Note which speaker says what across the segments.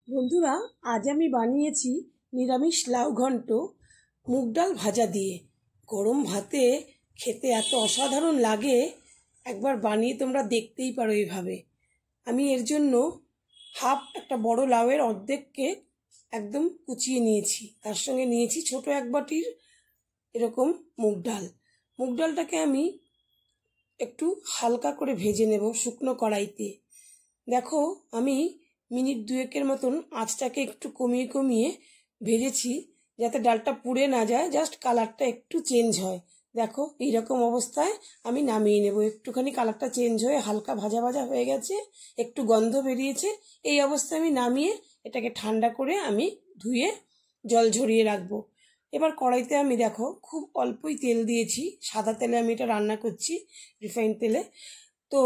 Speaker 1: বন্ধুরা, আজ আমি বানিয়েছি নিরামিষ লাউ ঘন্ট মুগ ডাল ভাজা দিয়ে। গরম ভাতে খেতে এত অসাধারণ লাগে, একবার বানিয়ে তোমরা দেখতেই পারো এইভাবে। আমি এর জন্য একটা বড় লাউয়ের অর্ধেককে একদম কুচিয়ে নিয়েছি, তার সঙ্গে নিয়েছি ছোট এক বাটির এরকম মুগ ডাল। মুগ ডালটাকে আমি একটু হালকা করে ভেজে নেব শুকনো কড়াইতে। দেখো, আমি মিনিট দুয়েকের মতন আঁচটাকে একটু কমিয়ে কমিয়ে ভেজেছি, যাতে ডালটা পুড়ে না যায়, জাস্ট কালারটা একটু চেঞ্জ হয়। দেখো, এইরকম অবস্থায় আমি নামিয়ে নেব। একটুখানি কালারটা চেঞ্জ হয়ে হালকা ভাজা ভাজা হয়ে গেছে, একটু গন্ধ বেরিয়েছে। এই অবস্থায় আমি নামিয়ে এটাকে ঠান্ডা করে আমি ধুয়ে জল ঝরিয়ে রাখবো। এবার কড়াইতে আমি দেখো খুব অল্পই তেল দিয়েছি, সাদা তেলে আমি এটা রান্না করছি, রিফাইন তেলে। তো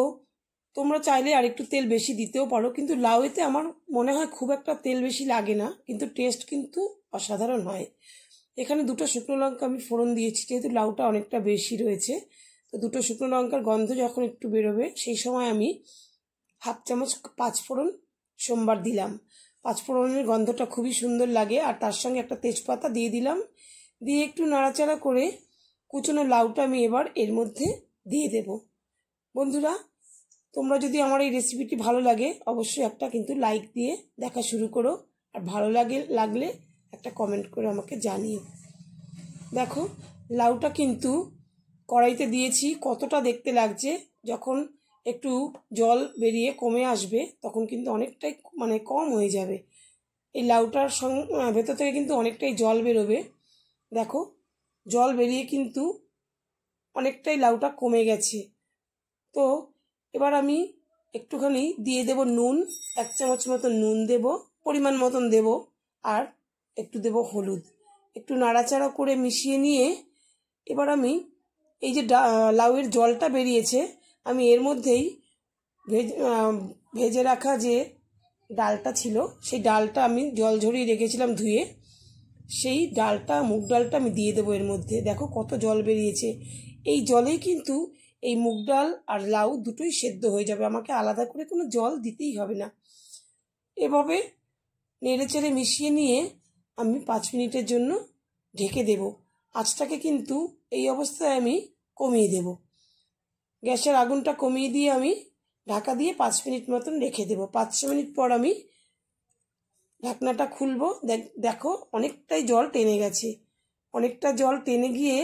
Speaker 1: তোমরা চাইলে আর একটু তেল বেশি দিতেও পারো, কিন্তু লাউতে আমার মনে হয় খুব একটা তেল বেশি লাগে না, কিন্তু টেস্ট কিন্তু অসাধারণ হয়। এখানে দুটো শুকনো লঙ্কা আমি ফোড়ন দিয়েছি, যেহেতু লাউটা অনেকটা বেশি রয়েছে। তো দুটো শুকনো লঙ্কার গন্ধ যখন একটু বেরোবে, সেই সময় আমি হাফ চামচ পাঁচফোড়ন সোমবার দিলাম। পাঁচফোড়নের গন্ধটা খুবই সুন্দর লাগে। আর তার সঙ্গে একটা তেজপাতা দিয়ে দিলাম, দিয়ে একটু নাড়াচাড়া করে কুচনো লাউটা আমি এবার এর মধ্যে দিয়ে দেব। বন্ধুরা, তোমরা যদি আমার এই রেসিপিটি ভালো লাগে, অবশ্যই একটা কিন্তু লাইক দিয়ে দেখা শুরু করো, আর ভালো লাগলে একটা কমেন্ট করে আমাকে জানিও। দেখো, লাউটা কিন্তু কড়াইতে দিয়েছি, কতটা দেখতে লাগছে। যখন একটু জল বেরিয়ে কমে আসবে, তখন কিন্তু অনেকটাই কম হয়ে যাবে। এই লাউটার ভেতর থেকে কিন্তু অনেকটাই জল বেরোবে। দেখো, জল বেরিয়ে কিন্তু অনেকটাই লাউটা কমে গেছে। তো এবার আমি একটুখানি দিয়ে দেব নুন, 1 চামচ মতন নুন দেব, পরিমাণ মতন দেব, আর একটু দেব হলুদ। একটু নাড়াচাড়া করে মিশিয়ে নিয়ে এবার আমি এই যে লাউয়ের জলটা বেরিয়েছে, আমি এর মধ্যেই ভেজে রাখা যে ডালটা ছিল, সেই ডালটা আমি জল ঝরিয়ে রেখেছিলাম ধুয়ে, সেই ডালটা, মুগ ডালটা আমি দিয়ে দেবো এর মধ্যে। দেখো কত জল বেরিয়েছে। এই জলেই কিন্তু এই মুগ ডাল আর লাউ দুটোই সেদ্ধ হয়ে যাবে, আমাকে আলাদা করে কোনো জল দিতেই হবে না। এভাবে নেড়েচেড়ে মিশিয়ে নিয়ে আমি 5 মিনিটের জন্য ঢেকে দেব। আঁচটাকে কিন্তু এই অবস্থায় আমি কমিয়ে দেব। গ্যাসের আগুনটা কমিয়ে দিয়ে আমি ঢাকা দিয়ে 5 মিনিট মতন রেখে দেব। 5 মিনিট পর আমি ঢাকনাটা খুলবো। দেখো, অনেকটাই জল টেনে গেছে। অনেকটা জল টেনে গিয়ে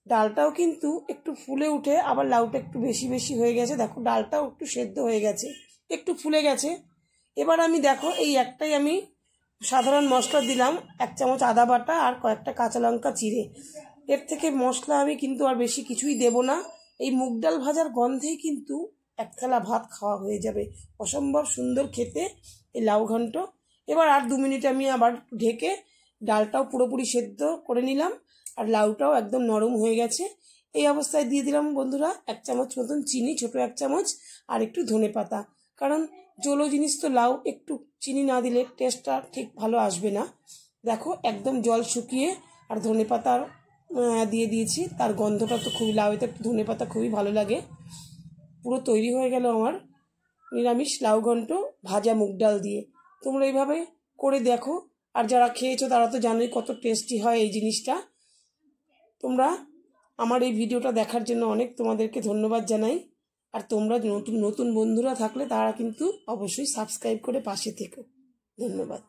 Speaker 1: ডালটাও কিন্তু একটু ফুলে উঠে, আবার লাউটা একটু বেশি বেশি হয়ে গেছে। দেখো, ডালটাও একটু সেদ্ধ হয়ে গেছে, একটু ফুলে গেছে। এবার আমি দেখো এই একটাই আমি সাধারণ মশলা দিলাম, 1 চামচ আদা বাটা আর কয়েকটা কাঁচা লঙ্কা চিড়ে। এর থেকে মশলা আমি কিন্তু আর বেশি কিছুই দেব না। এই মুগ ডাল ভাজার গন্ধেই কিন্তু 1 থালা ভাত খাওয়া হয়ে যাবে। অসম্ভব সুন্দর খেতে এই লাউ ঘন্ট। এবার আর 2 মিনিট আমি আবার ঢেকে ডালটাও পুরোপুরি সেদ্ধ করে নিলাম, আর লাউটাও একদম নরম হয়ে গেছে। এই অবস্থায় দিয়ে দিলাম বন্ধুরা 1 চামচ মতন চিনি, ছোট 1 চামচ, আর একটু ধনেপাতা। কারণ জলো জিনিস তো লাউ, একটু চিনি না দিলে টেস্টটা ঠিক ভালো আসবে না। দেখো, একদম জল শুকিয়ে আর ধনেপাতা দিয়ে দিয়েছি, তার গন্ধটা তো খুবই, লাউতে একটু ধনেপাতা খুবই ভালো লাগে। পুরো তৈরি হয়ে গেল আমার নিরামিষ লাউ ঘন্ট ভাজা মুগ ডাল দিয়ে। তোমরা এইভাবে করে দেখো, আর যারা খেয়েছো তারা তো জানোই কত টেস্টি হয় এই জিনিসটা। তোমরা আমার এই ভিডিওটা দেখার জন্য অনেক তোমাদেরকে ধন্যবাদ জানাই। আর তোমরা নতুন নতুন বন্ধুরা থাকলে তারা কিন্তু অবশ্যই সাবস্ক্রাইব করে পাশে থেকো। ধন্যবাদ।